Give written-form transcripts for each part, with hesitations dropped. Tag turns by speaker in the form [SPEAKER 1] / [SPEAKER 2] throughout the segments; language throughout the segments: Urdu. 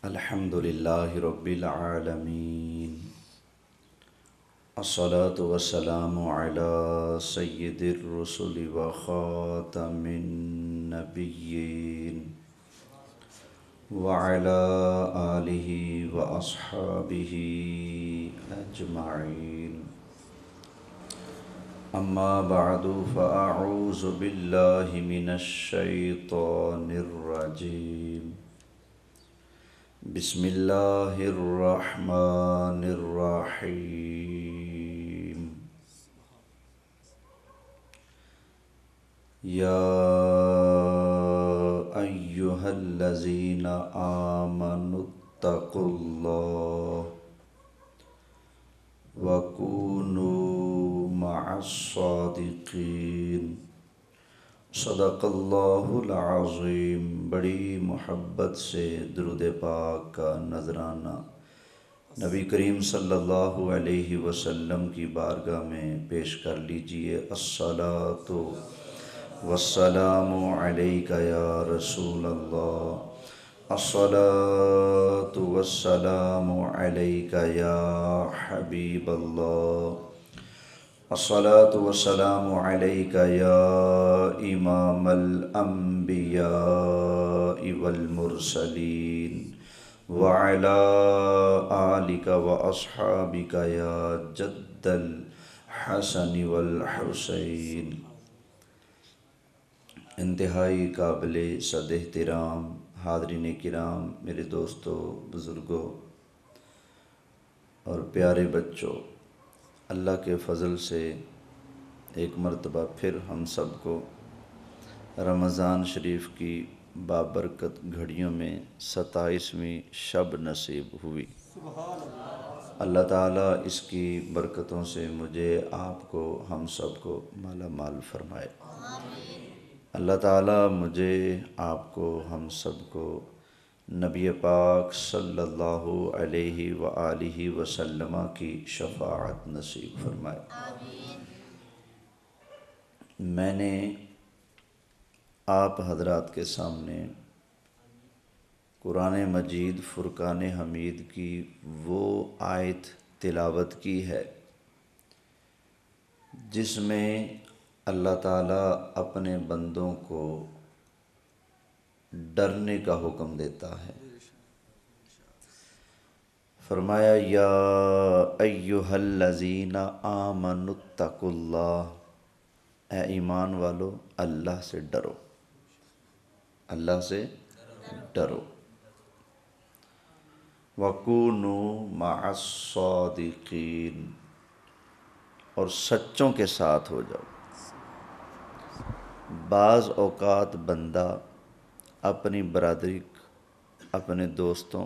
[SPEAKER 1] الحمد للہ رب العالمین الصلاة والسلام علی سید الرسل و خاتم النبیین وعلی آلہ و اصحابہ اجمعین اما بعد فاعوذ باللہ من الشیطان الرجیم بسم اللہ الرحمن الرحیم یا ایہا الذین آمنوا اتقوا اللہ وکونوا مع الصادقین صدق اللہ العظیم۔ بڑی محبت سے درود پاک کا نذرانہ نبی کریم صلی اللہ علیہ وسلم کی بارگاہ میں پیش کر لیجئے۔ الصلاۃ والسلام علیک یا رسول اللہ، الصلاۃ والسلام علیک یا حبیب اللہ، الصلاۃ والسلام علیک یا امام الانبیاء والمرسلین وعلی آلک واصحابک یا جد الحسن والحسین۔ انتہائی قابل صد احترام حاضرین کرام، میرے دوستوں، بزرگوں اور پیارے بچوں، اللہ کے فضل سے ایک مرتبہ پھر ہم سب کو رمضان شریف کی بابرکت گھڑیوں میں 27ویں شب نصیب ہوئی۔ اللہ تعالیٰ اس کی برکتوں سے مجھے، آپ کو، ہم سب کو مالا مال فرمائے۔ اللہ تعالیٰ مجھے، آپ کو، ہم سب کو نبی پاک صلی اللہ علیہ وآلہ وسلم کی شفاعت نصیب فرمائے۔ میں نے آپ حضرات کے سامنے قرآن مجید فرقان حمید کی وہ آیت تلاوت کی ہے جس میں اللہ تعالیٰ اپنے بندوں کو ڈرنے کا حکم دیتا ہے۔ فرمایا یا ایہا الذین آمنوا اتقوا اللہ، اے ایمان والو اللہ سے ڈرو، اللہ سے ڈرو۔ وَكُونُوا مَعَ الصَّادِقِينَ، اور سچوں کے ساتھ ہو جاؤ۔ بعض اوقات بندہ اپنی برادری، اپنے دوستوں،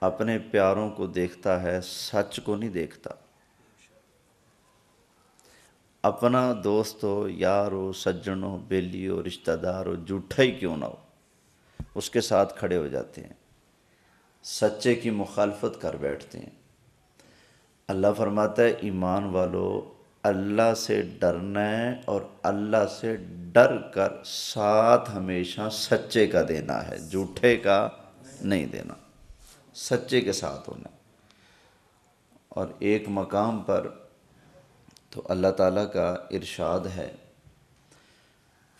[SPEAKER 1] اپنے پیاروں کو دیکھتا ہے، سچ کو نہیں دیکھتا۔ اپنا دوست ہو، یار ہو، سجن ہو، بیلی ہو، رشتہ دار ہو، جھوٹا ہی کیوں نہ ہو، اس کے ساتھ کھڑے ہو جاتے ہیں، سچے کی مخالفت کر بیٹھتے ہیں۔ اللہ فرماتا ہے ایمان والو اللہ سے ڈرنا ہے، اور اللہ سے ڈر کر ساتھ ہمیشہ سچے کا دینا ہے، جھوٹے کا نہیں دینا، سچے کے ساتھ ہونا۔ اور ایک مقام پر تو اللہ تعالیٰ کا ارشاد ہے،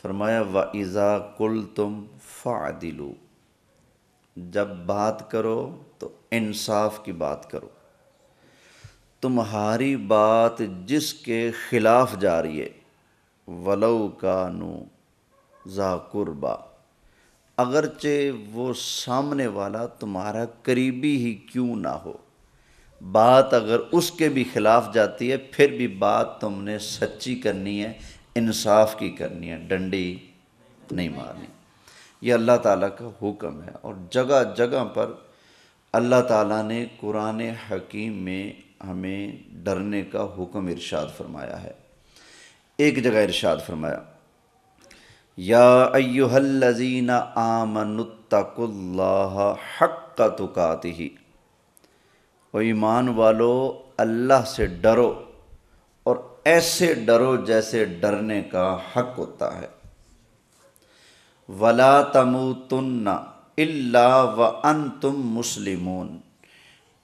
[SPEAKER 1] فرمایا وَإِذَا قُلْتُمْ فَاعْدِلُوا، جب بات کرو تو انصاف کی بات کرو۔ تمہاری بات جس کے خلاف جا رہی ہے، وَلَوْ كَانُوا ذَا قُرْبَى، اگرچہ وہ سامنے والا تمہارا قریبی ہی کیوں نہ ہو، بات اگر اس کے بھی خلاف جاتی ہے پھر بھی بات تم نے سچی کرنی ہے، انصاف کی کرنی ہے، ڈنڈی نہیں مارنی۔ یہ اللہ تعالیٰ کا حکم ہے، اور جگہ جگہ پر اللہ تعالیٰ نے قرآن حکیم میں ہمیں ڈرنے کا حکم ارشاد فرمایا ہے۔ ایک جگہ ارشاد فرمایا یا ایہا الذین آمنوا اتقوا اللہ حق تقاتہ، او ایمان والو اللہ سے ڈرو، اور ایسے ڈرو جیسے ڈرنے کا حق ہوتا ہے۔ وَلَا تَمُوتُنَّ، الا وانتم مسلمون،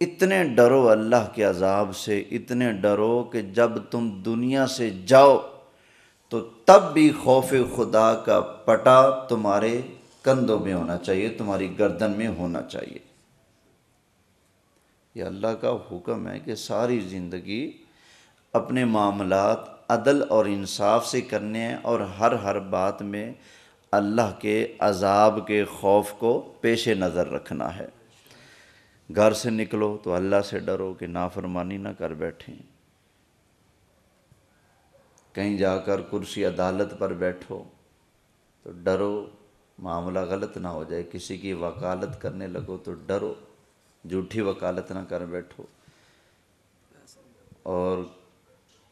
[SPEAKER 1] اتنے ڈرو اللہ کے عذاب سے، اتنے ڈرو کہ جب تم دنیا سے جاؤ تو تب بھی خوف خدا کا پٹا تمہارے کندھوں میں ہونا چاہیے، تمہاری گردن میں ہونا چاہیے۔ یہ اللہ کا حکم ہے کہ ساری زندگی اپنے معاملات عدل اور انصاف سے کرنے ہیں، اور ہر بات میں اللہ کے عذاب کے خوف کو پیش نظر رکھنا ہے۔ گھر سے نکلو تو اللہ سے ڈرو کہ نافرمانی نہ کر بیٹھیں، کہیں جا کر کرسی عدالت پر بیٹھو تو ڈرو معاملہ غلط نہ ہو جائے، کسی کی وکالت کرنے لگو تو ڈرو جھوٹی وکالت نہ کر بیٹھو، اور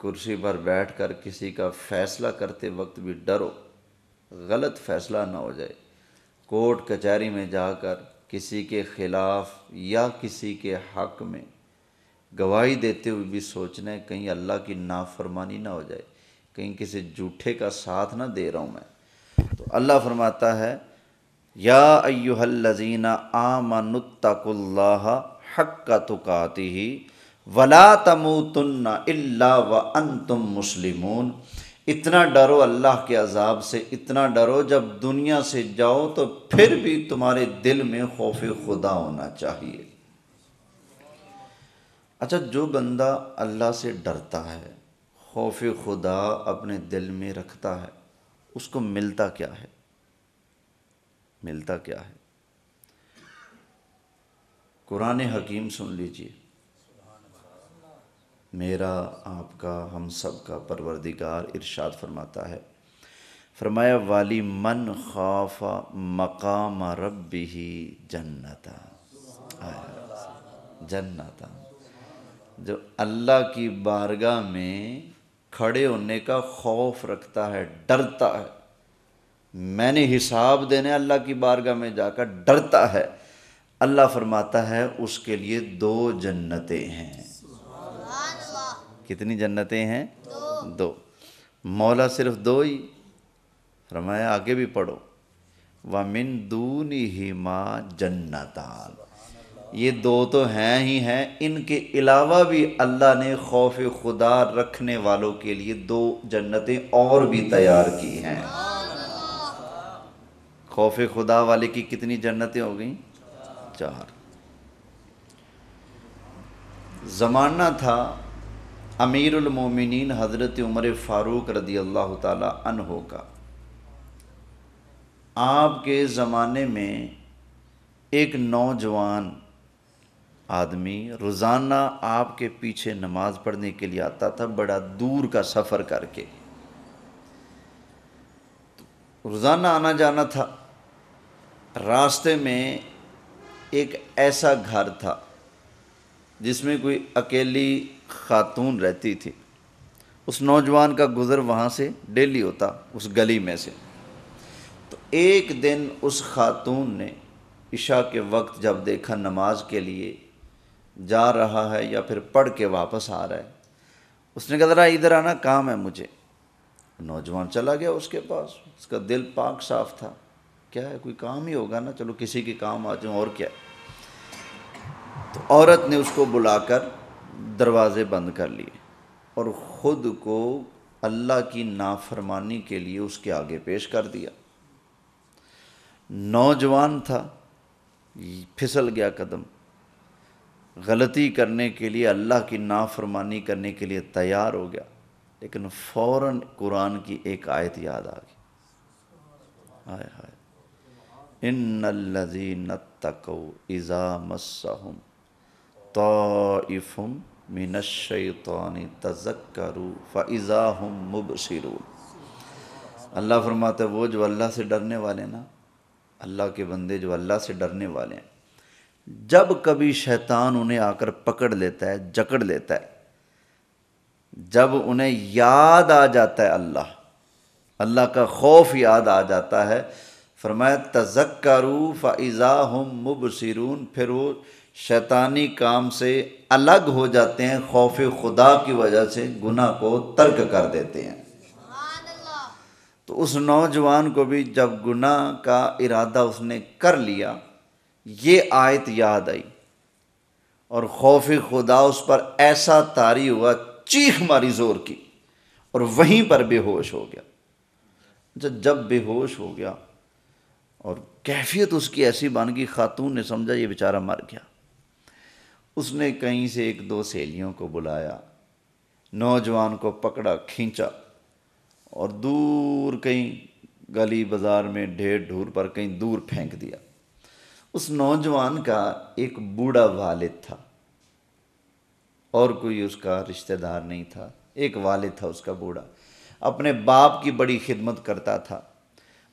[SPEAKER 1] کرسی پر بیٹھ کر کسی کا فیصلہ کرتے وقت بھی ڈرو غلط فیصلہ نہ ہو جائے، کورٹ کچہری میں جا کر کسی کے خلاف یا کسی کے حق میں گواہی دیتے ہوئے بھی سوچنا ہے کہیں اللہ کی نافرمانی نہ ہو جائے، کہیں کسی جھوٹے کا ساتھ نہ دے رہا ہوں میں۔ تو اللہ فرماتا ہے یا ایھا الذین آمنوا اتقوا اللہ حق تقاتہ ولا تموتن الا وانتم مسلمون، اتنا ڈرو اللہ کے عذاب سے، اتنا ڈرو جب دنیا سے جاؤ تو پھر بھی تمہارے دل میں خوف خدا ہونا چاہیے۔ اچھا، جو بندہ اللہ سے ڈرتا ہے، خوف خدا اپنے دل میں رکھتا ہے، اس کو ملتا کیا ہے؟ ملتا کیا ہے؟ قرآن حکیم سن لیجئے، میرا آپ کا ہم سب کا پروردگار ارشاد فرماتا ہے، فرمایا والی من خاف مقام ربہ جنتا، جنتا، جو اللہ کی بارگاہ میں کھڑے ہونے کا خوف رکھتا ہے، ڈرتا ہے، میں نے حساب دینے اللہ کی بارگاہ میں جا کر ڈرتا ہے، اللہ فرماتا ہے اس کے لیے 2 جنتیں ہیں۔ کتنی جنتیں ہیں؟ 2۔ مولا صرف 2 ہی؟ فرمایا آگے بھی پڑھو، وَمِن دُونِهِمَا جَنَّتَانِ، یہ 2 تو ہیں ہی ہیں، ان کے علاوہ بھی اللہ نے خوف خدا رکھنے والوں کے لیے 2 جنتیں اور بھی تیار کی ہیں۔ خوف خدا والے کی کتنی جنتیں ہو گئیں؟ 4۔ زمانہ تھا امیر المومنین حضرت عمر فاروق رضی اللہ تعالی عنہ کا۔ آپ کے زمانے میں ایک نوجوان آدمی روزانہ آپ کے پیچھے نماز پڑھنے کے لیے آتا تھا، بڑا دور کا سفر کر کے، روزانہ آنا جانا تھا۔ راستے میں ایک ایسا گھر تھا جس میں کوئی اکیلی خاتون رہتی تھی، اس نوجوان کا گزر وہاں سے ڈیلی ہوتا، اس گلی میں سے۔ تو ایک دن اس خاتون نے عشاء کے وقت جب دیکھا نماز کے لیے جا رہا ہے یا پھر پڑھ کے واپس آ رہا ہے، اس نے کہا ذرا ادھر آنا، کام ہے مجھے۔ نوجوان چلا گیا اس کے پاس، اس کا دل پاک صاف تھا، کیا ہے کوئی کام ہی ہوگا نا، چلو کسی کے کام آ جاؤں، اور کیا۔ تو عورت نے اس کو بلا کر دروازے بند کر لیے اور خود کو اللہ کی نافرمانی کے لیے اس کے آگے پیش کر دیا۔ نوجوان تھا، پھسل گیا قدم، غلطی کرنے کے لیے، اللہ کی نافرمانی کرنے کے لیے تیار ہو گیا، لیکن فوراً قرآن کی ایک آیت یاد آ گئی، ہائے ہائے، ان الذین اتقوا اذا مسہم طائف من الشیطان تذکروا فاذا هم مبصرون۔ اللہ فرماتا ہے وہ جو اللہ سے ڈرنے والے نا، اللہ کے بندے جو اللہ سے ڈرنے والے ہیں، جب کبھی شیطان انہیں آ کر پکڑ لیتا ہے، جکڑ لیتا ہے، جب انہیں یاد آ جاتا ہے اللہ کا خوف یاد آ جاتا ہے، فرمایا تذکروا فاذا هم مبصرون، پھر وہ شیطانی کام سے الگ ہو جاتے ہیں، خوف خدا کی وجہ سے گناہ کو ترک کر دیتے ہیں۔ تو اس نوجوان کو بھی جب گناہ کا ارادہ اس نے کر لیا یہ آیت یاد آئی اور خوف خدا اس پر ایسا طاری ہوا، چیخ ماری زور کی اور وہیں پر بے ہوش ہو گیا۔ جب بے ہوش ہو گیا اور کیفیت اس کی ایسی بن گئی، خاتون نے سمجھا یہ بیچارہ مر گیا۔ اس نے کہیں سے ایک دو سہیلیوں کو بلایا، نوجوان کو پکڑا، کھینچا اور دور کہیں گلی بازار میں ڈھیر ڈھور پر کہیں دور پھینک دیا۔ اس نوجوان کا ایک بوڑھا والد تھا اور کوئی اس کا رشتہ دار نہیں تھا، ایک والد تھا اس کا بوڑھا، اپنے باپ کی بڑی خدمت کرتا تھا۔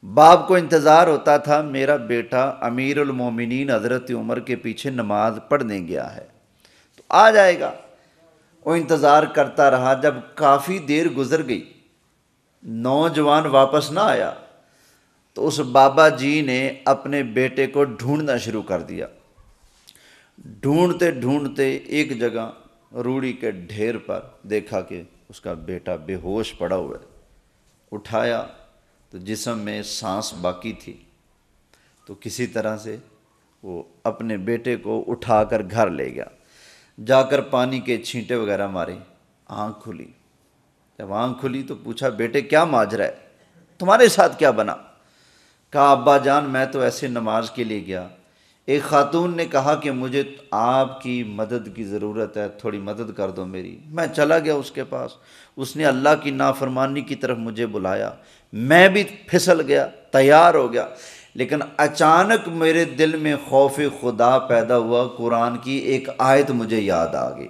[SPEAKER 1] باپ کو انتظار ہوتا تھا میرا بیٹا امیر المومنین حضرت عمر کے پیچھے نماز پڑھنے گیا ہے تو آ جائے گا۔ وہ انتظار کرتا رہا، جب کافی دیر گزر گئی نوجوان واپس نہ آیا تو اس بابا جی نے اپنے بیٹے کو ڈھونڈنا شروع کر دیا۔ ڈھونڈتے ڈھونڈتے ایک جگہ روڑی کے ڈھیر پر دیکھا کہ اس کا بیٹا بے ہوش پڑا ہوا ہے۔ اٹھایا تو جسم میں سانس باقی تھی، تو کسی طرح سے وہ اپنے بیٹے کو اٹھا کر گھر لے گیا۔ جا کر پانی کے چھینٹے وغیرہ مارے، آنکھ کھلی۔ جب آنکھ کھلی تو پوچھا بیٹے کیا ماجرا ہے، تمہارے ساتھ کیا بنا؟ کہا ابا جان میں تو ایسے نماز کے لیے گیا، ایک خاتون نے کہا کہ مجھے آپ کی مدد کی ضرورت ہے، تھوڑی مدد کر دو میری۔ میں چلا گیا اس کے پاس، اس نے اللہ کی نافرمانی کی طرف مجھے بلایا، میں بھی پھسل گیا، تیار ہو گیا، لیکن اچانک میرے دل میں خوف خدا پیدا ہوا، قرآن کی ایک آیت مجھے یاد آ گئی۔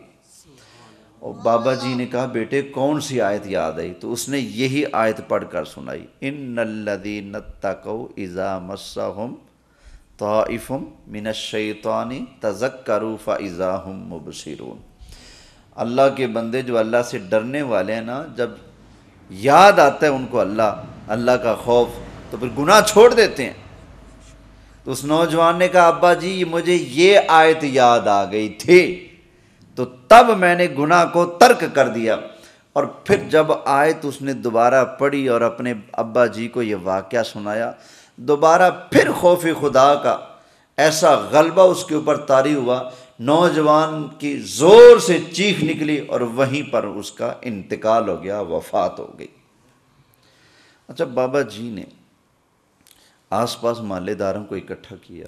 [SPEAKER 1] اور بابا جی نے کہا بیٹے کون سی آیت یاد آئی؟ تو اس نے یہی آیت پڑھ کر سنائی، ان الذین اتقوا اذا مسهم طائف من الشیطان تذکروا فاذا هم مبصرون۔ اللہ کے بندے جو اللہ سے ڈرنے والے ہیں نا، جب یاد آتا ہے ان کو اللہ کا خوف تو پھر گناہ چھوڑ دیتے ہیں۔ تو اس نوجوان نے کہا ابا جی مجھے یہ آیت یاد آ گئی تھی تو تب میں نے گناہ کو ترک کر دیا۔ اور پھر جب آیت اس نے دوبارہ پڑھی اور اپنے ابا جی کو یہ واقعہ سنایا، دوبارہ پھر خوف خدا کا ایسا غلبہ اس کے اوپر طاری ہوا، نوجوان کی زور سے چیخ نکلی اور وہیں پر اس کا انتقال ہو گیا، وفات ہو گئی۔ اچھا بابا جی نے آس پاس محلے داروں کو اکٹھا کیا،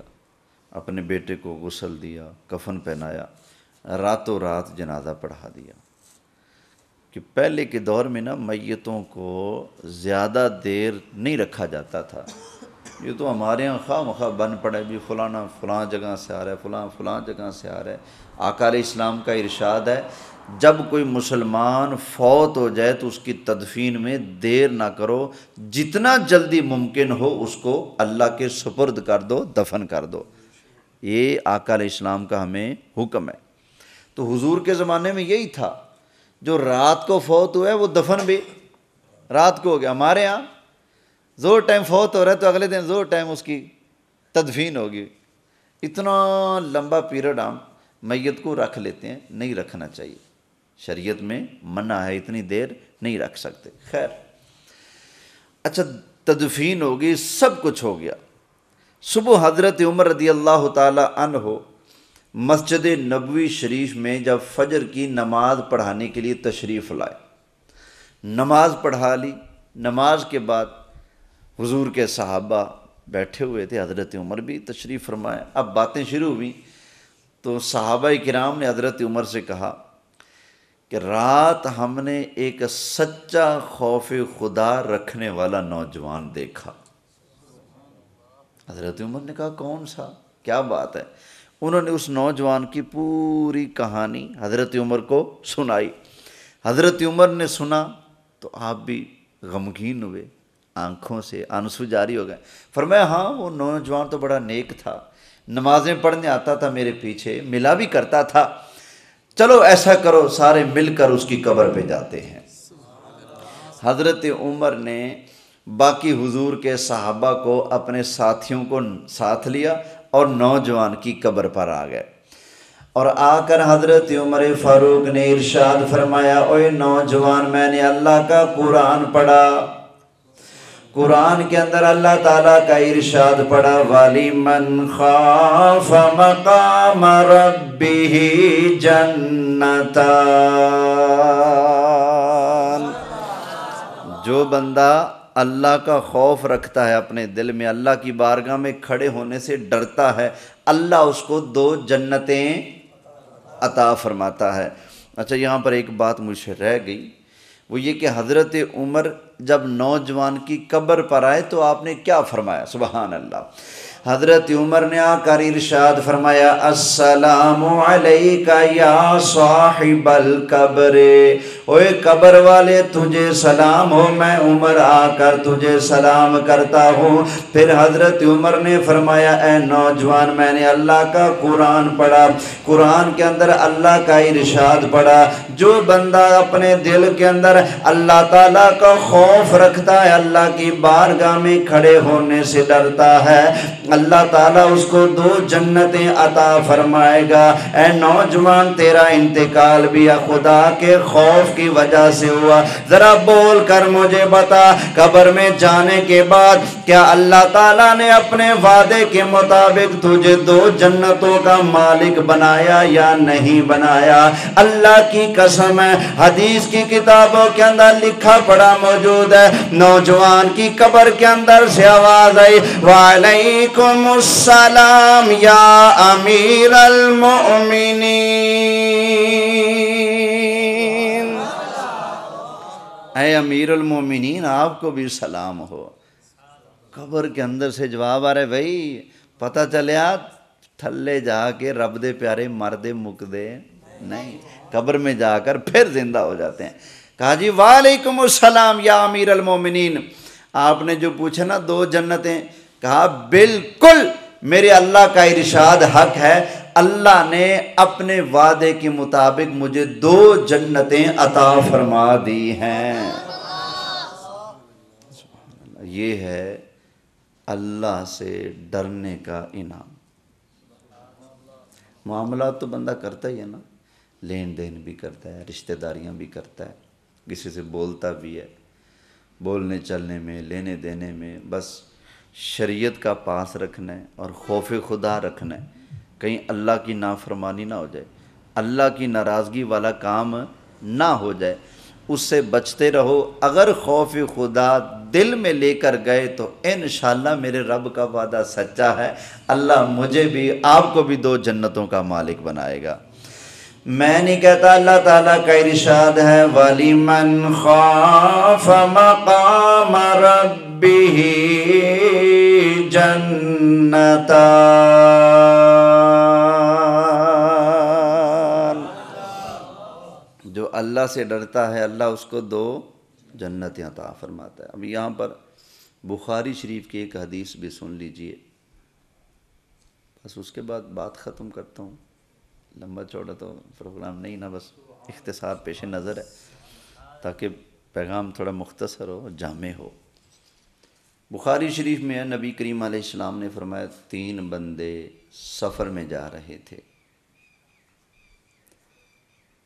[SPEAKER 1] اپنے بیٹے کو غسل دیا، کفن پہنایا، راتوں رات جنازہ پڑھا دیا۔ کہ پہلے کے دور میں نا میتوں کو زیادہ دیر نہیں رکھا جاتا تھا، یہ تو ہمارے یہاں خواہ مخواہ بن پڑے بھی فلانا فلاں جگہ سے آ رہا ہے، فلاں فلاں جگہ سے آ رہا ہے۔ آقا علیہ السلام کا ارشاد ہے جب کوئی مسلمان فوت ہو جائے تو اس کی تدفین میں دیر نہ کرو، جتنا جلدی ممکن ہو اس کو اللہ کے سپرد کر دو، دفن کر دو۔ یہ آقا علیہ السلام کا ہمیں حکم ہے۔ تو حضور کے زمانے میں یہی تھا، جو رات کو فوت ہوا ہے وہ دفن بھی رات کو ہو گیا۔ ہمارے ہاں زور ٹائم فوت ہو رہا ہے تو اگلے دن زور ٹائم اس کی تدفین ہوگی۔ اتنا لمبا پیریڈ ہم میت کو رکھ لیتے ہیں، نہیں رکھنا چاہیے، شریعت میں منع ہے، اتنی دیر نہیں رکھ سکتے۔ خیر اچھا تدفین ہوگی، سب کچھ ہو گیا۔ صبح حضرت عمر رضی اللہ تعالی عنہ مسجد نبوی شریف میں جب فجر کی نماز پڑھانے کے لیے تشریف لائے، نماز پڑھا لی۔ نماز کے بعد حضور کے صحابہ بیٹھے ہوئے تھے، حضرت عمر بھی تشریف فرمائے۔ اب باتیں شروع ہوئیں تو صحابہ کرام نے حضرت عمر سے کہا کہ رات ہم نے ایک سچا خوف خدا رکھنے والا نوجوان دیکھا۔ حضرت عمر نے کہا کون سا، کیا بات ہے؟ انہوں نے اس نوجوان کی پوری کہانی حضرت عمر کو سنائی۔ حضرت عمر نے سنا تو آپ بھی غمگین ہوئے، آنکھوں سے آنسو جاری ہو گئے۔ فرمایا ہاں وہ نوجوان تو بڑا نیک تھا، نمازیں پڑھنے آتا تھا میرے پیچھے، ملا بھی کرتا تھا، چلو ایسا کرو سارے مل کر اس کی قبر پہ جاتے ہیں۔ حضرت عمر نے باقی حضور کے صحابہ کو اپنے ساتھیوں کو ساتھ لیا اور نوجوان کی قبر پر آ گئے، اور آ کر حضرت عمر فاروق نے ارشاد فرمایا اوے نوجوان میں نے اللہ کا قرآن پڑھا، قرآن کے اندر اللہ تعالیٰ کا ارشاد پڑا وَلِمَنْ خَافَ مَقَامَ رَبِّهِ جَنَّتَانِ، جو بندہ اللہ کا خوف رکھتا ہے اپنے دل میں، اللہ کی بارگاہ میں کھڑے ہونے سے ڈرتا ہے، اللہ اس کو 2 جنتیں عطا فرماتا ہے۔ اچھا یہاں پر ایک بات مجھ سے رہ گئی، وہ یہ کہ حضرت عمر جب نوجوان کی قبر پر آئے تو آپ نے کیا فرمایا؟ سبحان اللہ، حضرت عمر نے آ کر ارشاد فرمایا السلام علیک یا صاحب القبر، اوے قبر والے تجھے سلام ہو، میں عمر آ کر تجھے سلام کرتا ہوں۔ پھر حضرت عمر نے فرمایا اے نوجوان، میں نے اللہ کا قرآن پڑھا، قرآن کے اندر اللہ کا ارشاد پڑھا، جو بندہ اپنے دل کے اندر اللہ تعالیٰ کا خوف رکھتا ہے، اللہ کی بارگاہ میں کھڑے ہونے سے ڈرتا ہے، اللہ تعالیٰ اس کو 2 جنتیں عطا فرمائے گا۔ اے نوجوان، تیرا انتقال بھی خدا کے خوف کی وجہ سے ہوا، ذرا بول کر مجھے بتا، قبر میں جانے کے بعد کیا اللہ تعالیٰ نے اپنے وعدے کے مطابق تجھے 2 جنتوں کا مالک بنایا یا نہیں بنایا؟ اللہ کی قسم ہے، حدیث کی کتابوں کے اندر لکھا پڑا موجود ہے، نوجوان کی قبر کے اندر سے آواز آئی وعلیکم السلام یا امیر المؤمنین، اے امیر المومنین آپ کو بھی سلام ہو۔ قبر کے اندر سے جواب آ رہے بھائی پتہ چلیا تھلے جا کے رب دے پیارے مردے مکدے نہیں، قبر میں جا کر پھر زندہ ہو جاتے ہیں۔ کہا جی وعلیکم السلام یا امیر المومنین، آپ نے جو پوچھا نا 2 جنتیں، کہا بالکل میرے اللہ کا ارشاد حق ہے، اللہ نے اپنے وعدے کے مطابق مجھے 2 جنتیں عطا فرما دی ہیں۔ یہ ہے اللہ سے ڈرنے کا انعام۔ معاملات تو بندہ کرتا ہی ہے نا، لین دین بھی کرتا ہے، رشتہ داریاں بھی کرتا ہے، کسی سے بولتا بھی ہے، بولنے چلنے میں لینے دینے میں بس شریعت کا پاس رکھنا ہے اور خوف خدا رکھنا ہے، کہیں اللہ کی نافرمانی نہ ہو جائے، اللہ کی ناراضگی والا کام نہ ہو جائے، اس سے بچتے رہو۔ اگر خوف خدا دل میں لے کر گئے تو انشاءاللہ میرے رب کا وعدہ سچا ہے، اللہ مجھے بھی آپ کو بھی 2 جنتوں کا مالک بنائے گا۔ میں نہیں کہتا، اللہ تعالیٰ کا ارشاد ہے وَلِمَنْ خَافَ مَقَامَ رَبِّهِ جَنَّتَانِ، جو اللہ سے ڈرتا ہے اللہ اس کو 2 جنتیں عطا فرماتا ہے۔ اب یہاں پر بخاری شریف کی ایک حدیث بھی سن لیجئے، بس اس کے بعد بات ختم کرتا ہوں، لمبا چوڑا تو پروگرام نہیں نا، بس اختصار پیش نظر ہے تاکہ پیغام تھوڑا مختصر ہو، جامع ہو۔ بخاری شریف میں ہے نبی کریم علیہ السلام نے فرمایا 3 بندے سفر میں جا رہے تھے،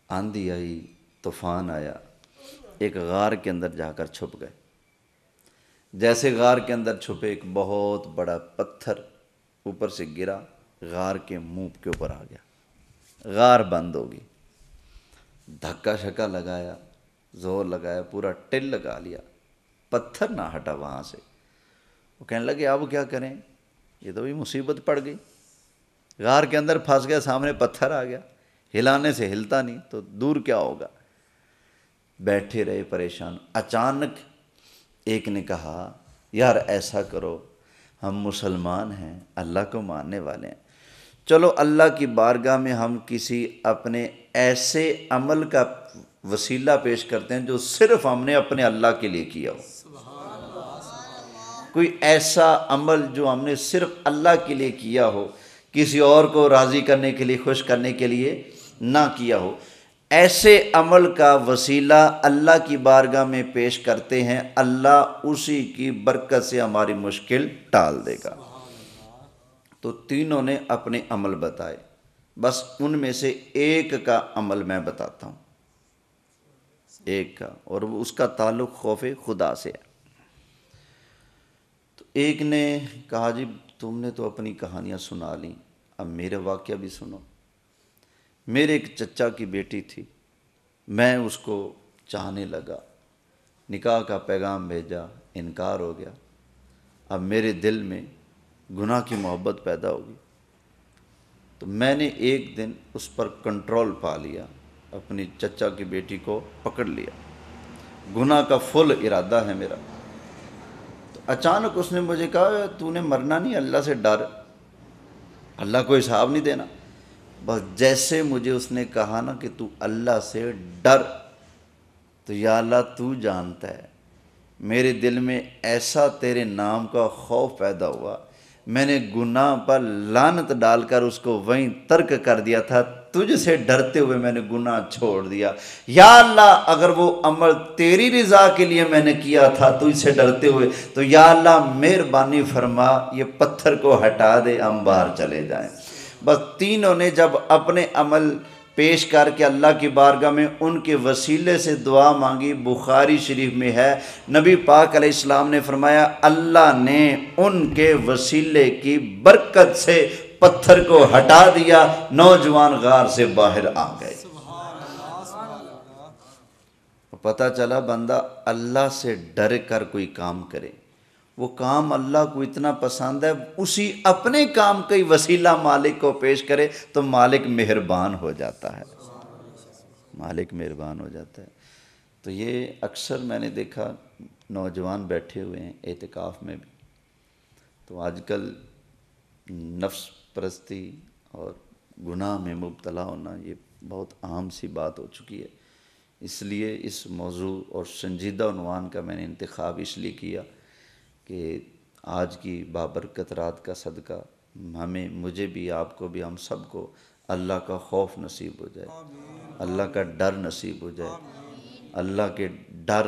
[SPEAKER 1] آندھی آئی، طوفان آیا، ایک غار کے اندر جا کر چھپ گئے۔ جیسے غار کے اندر چھپے ایک بہت بڑا پتھر اوپر سے گرا، غار کے منہ کے اوپر آ گیا، غار بند ہوگی، دھکا شکا لگایا، زور لگایا، پورا ٹل لگا لیا، پتھر نہ ہٹا وہاں سے۔ وہ کہنے لگے اب کیا کریں، یہ تو بھی مصیبت پڑ گئی، غار کے اندر پھنس گیا، سامنے پتھر آ گیا، ہلانے سے ہلتا نہیں تو دور کیا ہوگا، بیٹھے رہے پریشان۔ اچانک ایک نے کہا یار ایسا کرو، ہم مسلمان ہیں، اللہ کو ماننے والے ہیں، چلو اللہ کی بارگاہ میں ہم کسی اپنے ایسے عمل کا وسیلہ پیش کرتے ہیں جو صرف ہم نے اپنے اللہ کے لیے کیا ہو، کوئی ایسا عمل جو ہم نے صرف اللہ کے لیے کیا ہو، کسی اور کو راضی کرنے کے لیے، خوش کرنے کے لیے نہ کیا ہو، ایسے عمل کا وسیلہ اللہ کی بارگاہ میں پیش کرتے ہیں، اللہ اسی کی برکت سے ہماری مشکل ٹال دے گا۔ تو تینوں نے اپنے عمل بتائے، بس ان میں سے ایک کا عمل میں بتاتا ہوں، ایک کا، اور اس کا تعلق خوف خدا سے ہے۔ ایک نے کہا جی تم نے تو اپنی کہانیاں سنا لیں، اب میرے واقعہ بھی سنو۔ میرے ایک چچا کی بیٹی تھی، میں اس کو چاہنے لگا، نکاح کا پیغام بھیجا، انکار ہو گیا۔ اب میرے دل میں گناہ کی محبت پیدا ہوگی، تو میں نے ایک دن اس پر کنٹرول پا لیا، اپنی چچا کی بیٹی کو پکڑ لیا، گناہ کا فل ارادہ ہے میرا۔ تو اچانک اس نے مجھے کہا تو نے مرنا نہیں، اللہ سے ڈر، اللہ کو حساب نہیں دینا۔ بس جیسے مجھے اس نے کہا نا کہ تو اللہ سے ڈر، تو یا اللہ تو جانتا ہے میرے دل میں ایسا تیرے نام کا خوف پیدا ہوا، میں نے گناہ پر لعنت ڈال کر اس کو وہیں ترک کر دیا تھا، تجھ سے ڈرتے ہوئے میں نے گناہ چھوڑ دیا۔ یا اللہ اگر وہ عمل تیری رضا کے لیے میں نے کیا تھا تجھ سے ڈرتے ہوئے، تو یا اللہ مہربانی فرما یہ پتھر کو ہٹا دے، ہم باہر چلے جائیں۔ بس تینوں نے جب اپنے عمل پیش کر کے اللہ کی بارگاہ میں ان کے وسیلے سے دعا مانگی، بخاری شریف میں ہے نبی پاک علیہ السلام نے فرمایا اللہ نے ان کے وسیلے کی برکت سے پتھر کو ہٹا دیا، نوجوان غار سے باہر آ گئے۔ پتہ چلا بندہ اللہ سے ڈر کر کوئی کام کرے، وہ کام اللہ کو اتنا پسند ہے، اسی اپنے کام کا ہی وسیلہ مالک کو پیش کرے تو مالک مہربان ہو جاتا ہے، مالک مہربان ہو جاتا ہے۔ تو یہ اکثر میں نے دیکھا نوجوان بیٹھے ہوئے ہیں اعتکاف میں بھی، تو آج کل نفس پرستی اور گناہ میں مبتلا ہونا یہ بہت عام سی بات ہو چکی ہے۔ اس لیے اس موضوع اور سنجیدہ عنوان کا میں نے انتخاب اس لیے کیا کہ آج کی بابرکت رات کا صدقہ مجھے بھی، آپ کو بھی، ہم سب کو اللہ کا خوف نصیب ہو جائے، اللہ کا ڈر نصیب ہو جائے، اللہ کے ڈر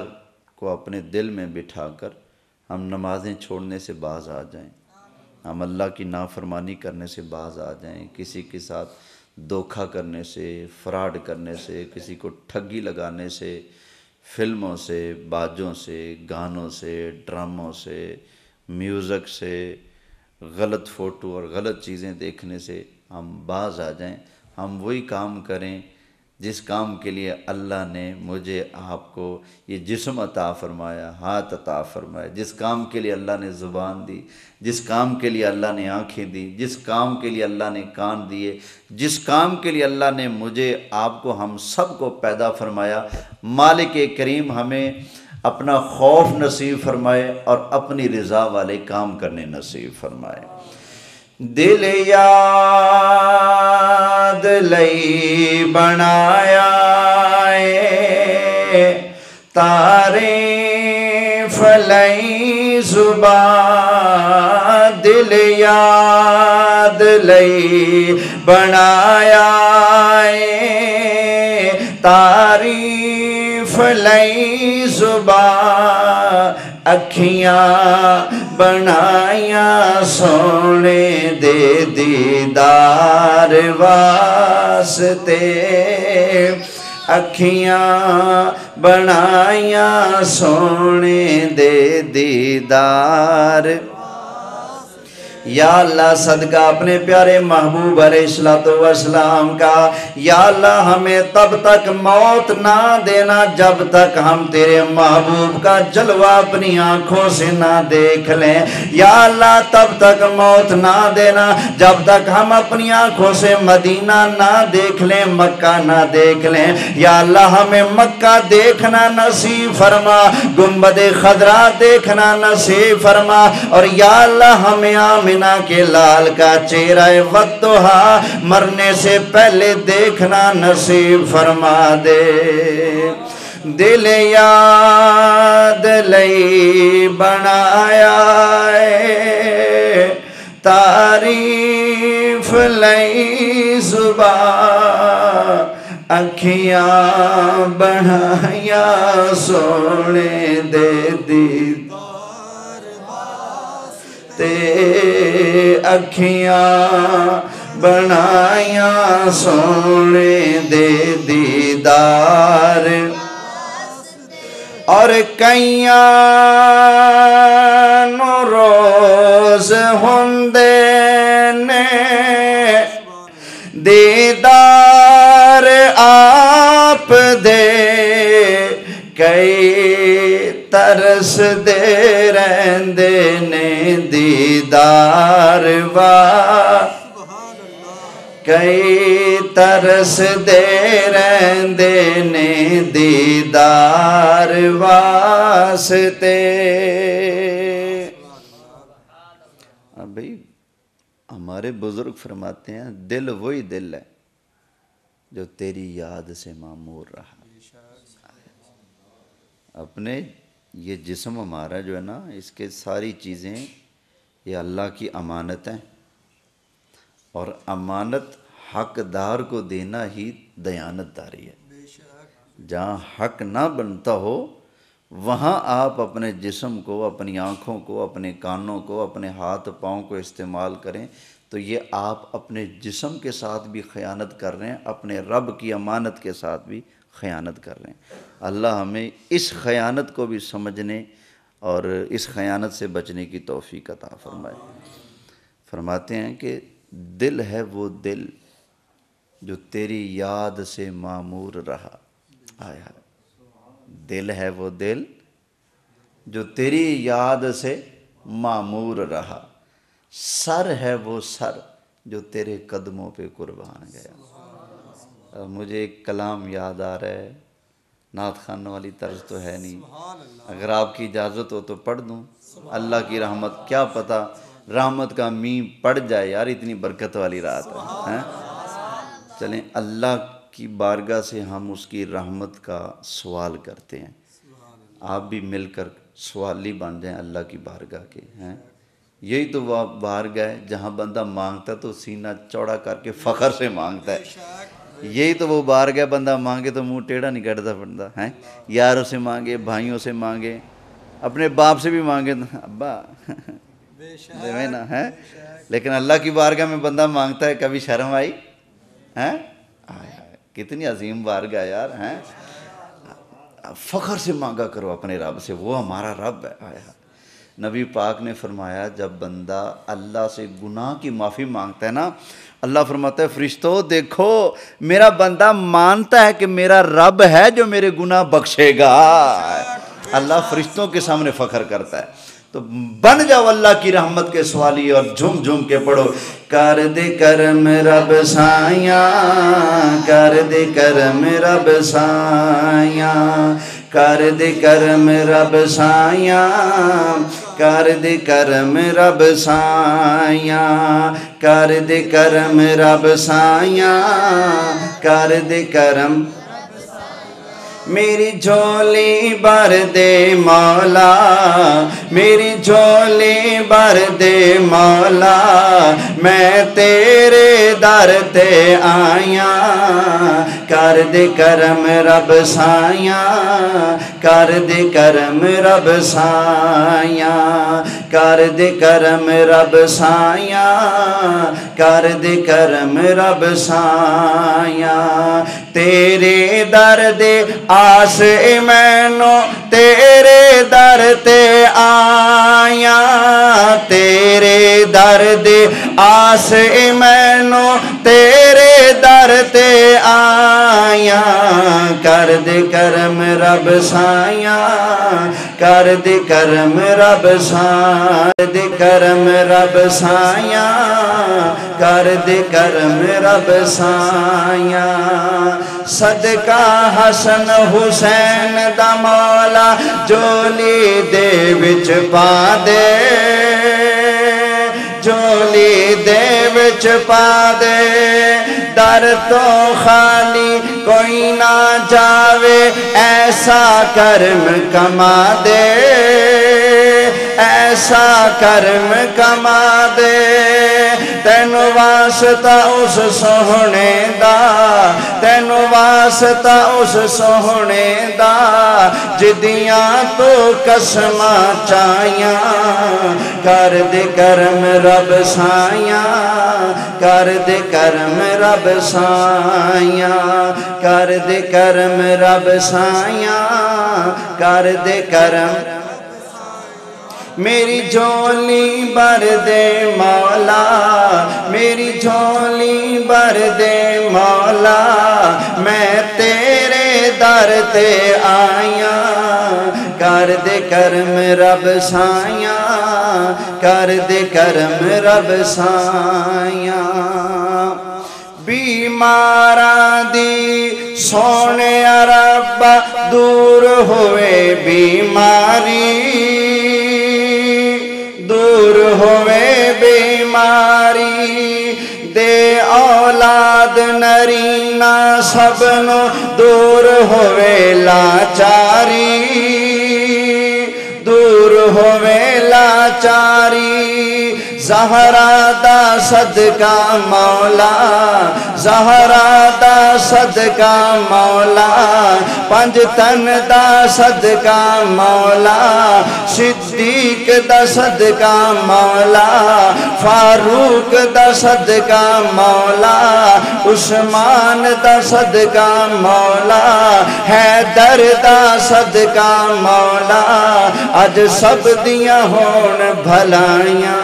[SPEAKER 1] کو اپنے دل میں بٹھا کر ہم نمازیں چھوڑنے سے باز آ جائیں، ہم اللہ کی نافرمانی کرنے سے باز آ جائیں، کسی کے ساتھ دھوکہ کرنے سے، فراڈ کرنے سے، کسی کو ٹھگی لگانے سے، فلموں سے، باجوں سے، گانوں سے، ڈراموں سے، میوزک سے، غلط فوٹو اور غلط چیزیں دیکھنے سے ہم باز آ جائیں، ہم وہی کام کریں جس کام کے لیے اللہ نے مجھے آپ کو یہ جسم عطا فرمایا، ہاتھ عطا فرمایا، جس کام کے لیے اللہ نے زبان دی، جس کام کے لیے اللہ نے آنکھیں دی، جس کام کے لیے اللہ نے کان دیے، جس کام کے لیے اللہ نے مجھے آپ کو ہم سب کو پیدا فرمایا۔ مالک کریم ہمیں اپنا خوف نصیب فرمائے اور اپنی رضا والے کام کرنے نصیب فرمائے۔ دل یاد لئی بنایا تعریف لئی زبان، دل یاد لئی بنایا تعریف لئی زبان، اکھیاں بنائیاں سونے دے دیدار واسطے، اکھیاں بنائیاں سونے دے دیدار۔ یا اللہ صدقہ اپنے پیارے محبوب علیہ السلام کا، یا اللہ ہمیں تب تک موت نہ دینا جب تک ہم تیرے محبوب کا جلوہ اپنی آنکھوں سے نہ دیکھ لیں، یا اللہ تب تک موت نہ دینا جب تک ہم اپنی آنکھوں سے مدینہ نہ دیکھ لیں، مکہ نہ دیکھ لیں۔ یا اللہ ہمیں مکہ دیکھنا نصیب فرما، گنبد خضرا دیکھنا نصیب فرما، اور یا اللہ ہمیں آمین کے لال کا چہرہ والضحیٰ مرنے سے پہلے دیکھنا نصیب فرما دے۔ دل یاد لئی بنایا تعریف لئی زبان، اکھیاں بنائیاں سونے دے دیدار تے، اکھیاں بنائیاں سونے دے دیدار، اور کئیاں نو رو روز ہوندے نے دیدار آپ دے کئی ترس دے رہندے نے دیدار کئی ترس دے رہندے نے دیدار واسطے۔ اب بھئی ہمارے بزرگ فرماتے ہیں دل وہی دل ہے جو تیری یاد سے معمور رہا۔ اپنے یہ جسم ہمارا جو ہے نا، اس کے ساری چیزیں یہ اللہ کی امانت ہیں، اور امانت حقدار کو دینا ہی دیانت داری ہے۔ جہاں حق نہ بنتا ہو وہاں آپ اپنے جسم کو، اپنی آنکھوں کو، اپنے کانوں کو، اپنے ہاتھ پاؤں کو استعمال کریں تو یہ آپ اپنے جسم کے ساتھ بھی خیانت کر رہے ہیں، اپنے رب کی امانت کے ساتھ بھی خیانت کر رہے ہیں۔ اللہ ہمیں اس خیانت کو بھی سمجھنے اور اس خیانت سے بچنے کی توفیق عطا فرمائے۔ فرماتے ہیں کہ دل ہے وہ دل جو تیری یاد سے معمور رہا۔ آیا دل ہے وہ دل جو تیری یاد سے معمور رہا، سر ہے وہ سر جو تیرے قدموں پہ قربان گیا۔ مجھے ایک کلام یاد آ رہا ہے، نعت خوانوں والی طرز تو ہے نہیں، اگر آپ کی اجازت ہو تو پڑھ دوں۔ اللہ کی رحمت، کیا پتہ رحمت کا میم پڑ جائے یار، اتنی برکت والی رات ہے۔ چلیں اللہ کی بارگاہ سے ہم اس کی رحمت کا سوال کرتے ہیں، آپ بھی مل کر سوالی بن جائیں اللہ کی بارگاہ کے ہیں۔ یہی تو وہ بارگاہ ہے جہاں بندہ مانگتا تو سینہ چوڑا کر کے فخر سے مانگتا ہے۔ یہی تو وہ بارگاہ بندہ مانگے تو منہ ٹیڑھا نہیں کرتا بندہ ہے، یاروں سے مانگے، بھائیوں سے مانگے، اپنے باپ سے بھی مانگے، ابا دیویں نا ہے، لیکن اللہ کی بارگاہ میں بندہ مانگتا ہے، کبھی شرم آئی ہیں؟ کتنی عظیم بارگاہ یار ہیں۔ فخر سے مانگا کرو اپنے رب سے، وہ ہمارا رب ہے۔ نبی پاک نے فرمایا جب بندہ اللہ سے گناہ کی معافی مانگتا ہے نا، اللہ فرماتا ہے فرشتوں دیکھو میرا بندہ مانتا ہے کہ میرا رب ہے جو میرے گناہ بخشے گا۔ اللہ فرشتوں کے سامنے فخر کرتا ہے۔ تو بن جاؤ اللہ کی رحمت کے سوالی اور جھم جھم کے پڑھو، کر دے کرم رب سائیاں، کر دے کرم رب سائیاں، کر دے کرم رب سائیاں، کر دے کرم رب سائیاں، کر دے کرم رب سائیاں، کر دے کرم میری جھولی بھر دے مولا، میری جھولی بھر دے مولا، میں تیرے در تے آیاں، کر دے کرم رب سائیاں، کر دے کرم رب سائیاں، کر دے کرم رب سائیاں، کر دے کرم رب سائیاں، تیرے در دے آس مینو تیرے در تے آیاں، تیرے در دے آس مینو تیرے در تے آیاں، کر دے کرم رب سائیاں، کر دے کرم رب سائیاں، کر دے کرم رب سائیاں، کر دے کرم رب سائیاں، صدقہ حسن حسین دا مولا جولی دے وچ پا دے، جولی دے وچ پا دے، در تو خالی کوئی نہ جاوے، ایسا کرم کما دے، ایسا کرم کما دے، تینو واسطہ اس سوہنے دا، تینو واسطہ اس سوہنے دا، جدیاں تو قسماں چاہیاں، کر دے کرم رب سائیاں، کر دے کرم رب سائیاں، کر دے کرم رب سائیاں، کر دے کرم، میری جھولی بھر دے مولا، میری جھولی بھر دے مولا، میں تیرے در تے آیاں، کر دے کرم رب سایاں، کر دے کرم رب سایاں۔ بیماراں دی سونے ربا دور ہوئے بیماری، دور ہوئے بیماری، دے اولاد نرینا سب نو دور ہوئے لاچاری، دور ہوئے لاچاری۔ زہرا دا صدقہ مولا، زہرا دا صدقہ مولا، پنج تن دا صدقہ مولا، صدیق دا صدقہ مولا، فاروق دا صدقہ مولا، عثمان دا صدقہ مولا، حیدر دا صدقہ مولا، اج سب دیاں ہون بھلائیاں،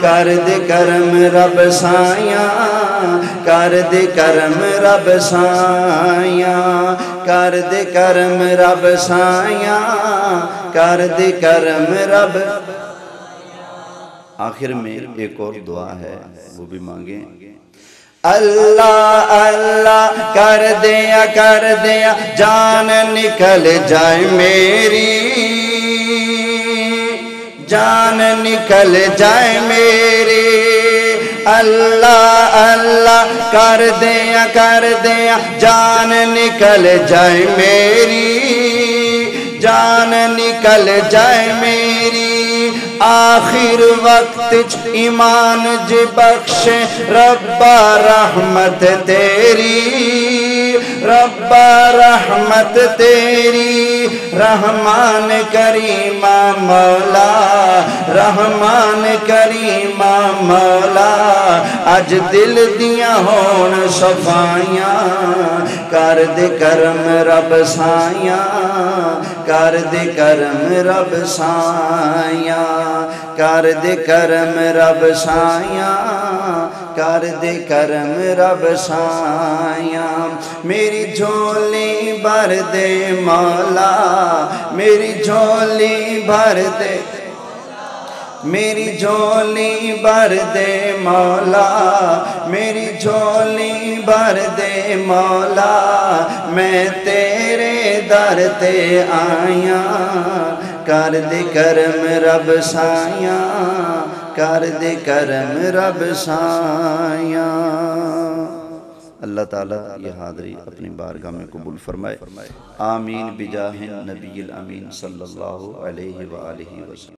[SPEAKER 1] کر دے کرم رب سایاں، کر دے کرم رب سایاں، کر دے کرم رب سایاں، کر دے کرم رب۔ آخر میں ایک اور دعا ہے، وہ بھی مانگیں۔ اللہ اللہ کر دیا جان نکل جائے میری، جان نکل جائے میری، اللہ اللہ کر دیا جان نکل جائے میری، جان نکل جائے میری، آخر وقت ایمان جی بخشے ربا رحمت تیری، ربا رحمت تیری، رحمان کریم مولا، رحمان کریم مولا، اج دل دیاں ہون صفائیاں، کر دے کرم رب سایاں، کر دے کرم رب سایاں، کر دے کرم رب سایاں، کر دے کرم رب سایاں۔ میری جھولی بھر دے مولا، میری جھولی بھر دے، میری جھولی بھر دے مولا، میری جھولی بھر دے مولا، میں تیرے در تے آیاں، کر دے کرم رب سایاں، کر دے کرم رب سایاں۔ اللہ تعالیٰ یہ حاضری اپنی بارگاہ میں قبول فرمائے، آمین بجاہ نبی الامین صلی اللہ علیہ وآلہ وسلم۔